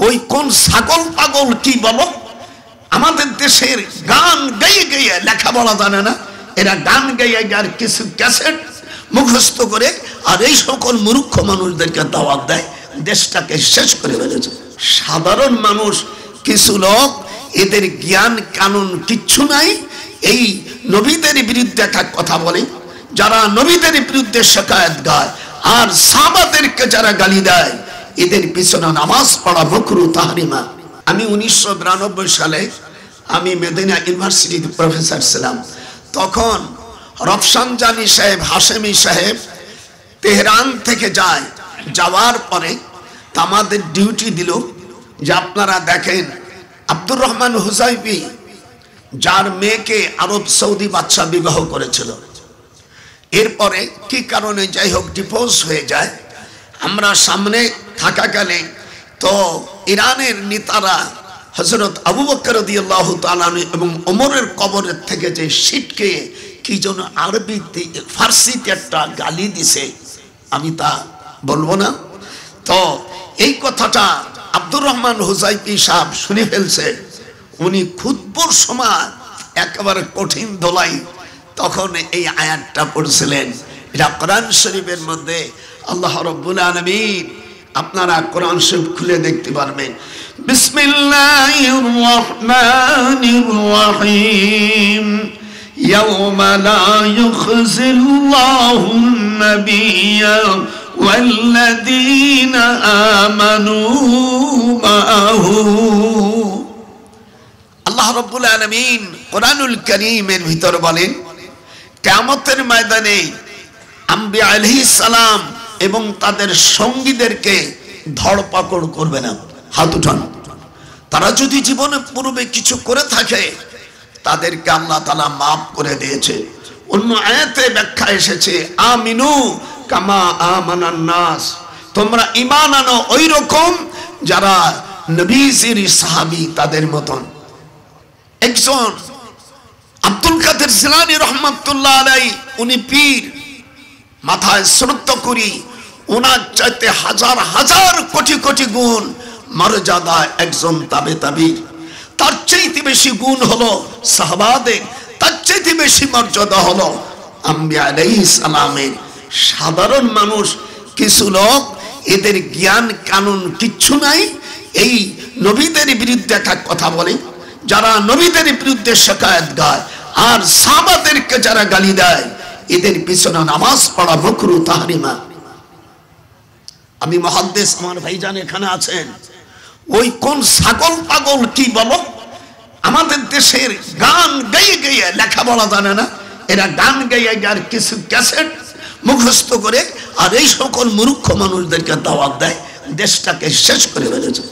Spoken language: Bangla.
ওই কোন ছাগল পাগল কি বলো, আমাদের দেশের গান গাইয়ে গাইয়ে লেখাপড়া জানে না, এরা গান গাইয়ে আর কিছু ক্যাসেট মুখস্থ করে আর এই সকল মূর্খ মানুষদেরকে দাওয়াত দেয়, দেশটাকে শেষ করে ফেলেছে। সাধারণ মানুষ কিছু লোক, এদের জ্ঞান কানুন কিচ্ছু নাই, এই নবীদের বিরুদ্ধে একটা কথা বলে, যারা নবীদের বিরুদ্ধে শিকায়েত গায় আর সাহাবাদেরকে যারা গালি দেয়, এদের পিছনে নামাজ পড়া মাকরু তাহরিমা। আমি 1992 সালে আমি মদিনা ইউনিভার্সিটিতে প্রফেসর ছিলাম। তখন রফসানজানি সাহেব, হাশেমি সাহেব তেহরান থেকে যায়, যাওয়ার পরে আমাদের ডিউটি দিল যে আপনারা দেখেন আব্দুর রহমান হুজাইফি যার মেয়েকে আরব সৌদি বাদশা বিবাহ করেছিল, এরপরে কি কারণে যাই হোক ডিভোর্স হয়ে যায়। আমরা সামনে থাকাকালে তো ইরানের নেতারা হযরত আবু বকর রাদিয়াল্লাহু তাআলা এবং ওমরের কবরের থেকে যে ছিটকে কি যেন আরবিতে ফার্সিতে একটা গালি দিছে, আমি তা বলবো না। তো এই কথাটা আব্দুর রহমান হুজাইফি সাহেব শুনে ফেলছে। উনি খুতবার সময় একেবারে কঠিন দোলাই তখন এই আয়াতটা পড়ছিলেন। এটা কোরআন শরীফের মধ্যে আল্লাহ রাব্বুল আলামিন, আপনারা কোরআন শরীফ খুলে দেখতে পারবেন। বিসমিল্লাহির রহমানির রহিম। ইয়াওমা লা ইউখজিল্লাহুন নাবিয়্যা ওয়াল্লাযীনা আমানু মাআহু। আল্লাহ রাব্বুল আলামিন কোরআনুল কারীমের ভিতর বলেন, কিয়ামতের ময়দানে আম্বিয়া আলাইহিস সালাম এবং তাদের সঙ্গীদেরকে ধরপাকড় করবে না। হাত উঠান। তারা যদি জীবনে পূর্বে কিছু করে থাকে তাদেরকে আল্লাহ তাআলা মাফ করে দিয়েছে। অন্য আয়াতে ব্যাখ্যা এসেছে, আমিনু কামা আমানান নাস, তোমরা ঈমান আনো ওই রকম যারা নবীজির সাহাবী তাদের মতন। একজন আব্দুল কাদের জিলানী রহমাতুল্লাহ আলাইহি, উনি পীর, মাথায় শ্রদ্ধা করি, ওনার চাইতে হাজার হাজার কোটি কোটি গুণ মর্যাদা একজন তাবে, তার চাইতে বেশি গুণ হলো সাহাবাদের, তার চাইতে বেশি মর্যাদা হলো আম্বিয়া আলাইহিস সালামের। সাধারণ মানুষ কিছু লোক, এদের জ্ঞান কানুন কিচ্ছু নাই, এই নবীদের বিরুদ্ধে একটা কথা বলে, যারা নবীদের বিরুদ্ধে শিকায়েত গায় আর সাহাবাদেরকে যারা গালি দেয়, এদের পিছনে নামাজ পড়া মাকরু তাহরিমা। আমি মুহাদ্দিস, আমার ভাইজান এখানে আছেন, ওই কোন ছাগল পাগল কি বলো, আমাদের দেশের গান গাইয়ে গাইয়ে লেখাপড়া জানে না, এরা গান গাইয়ে আর কিছু ক্যাসেট মুখস্থ করে আর এই সকল মূর্খ মানুষদেরকে দাওয়াত দেয়, দেশটাকে শেষ করে ফেলেছে।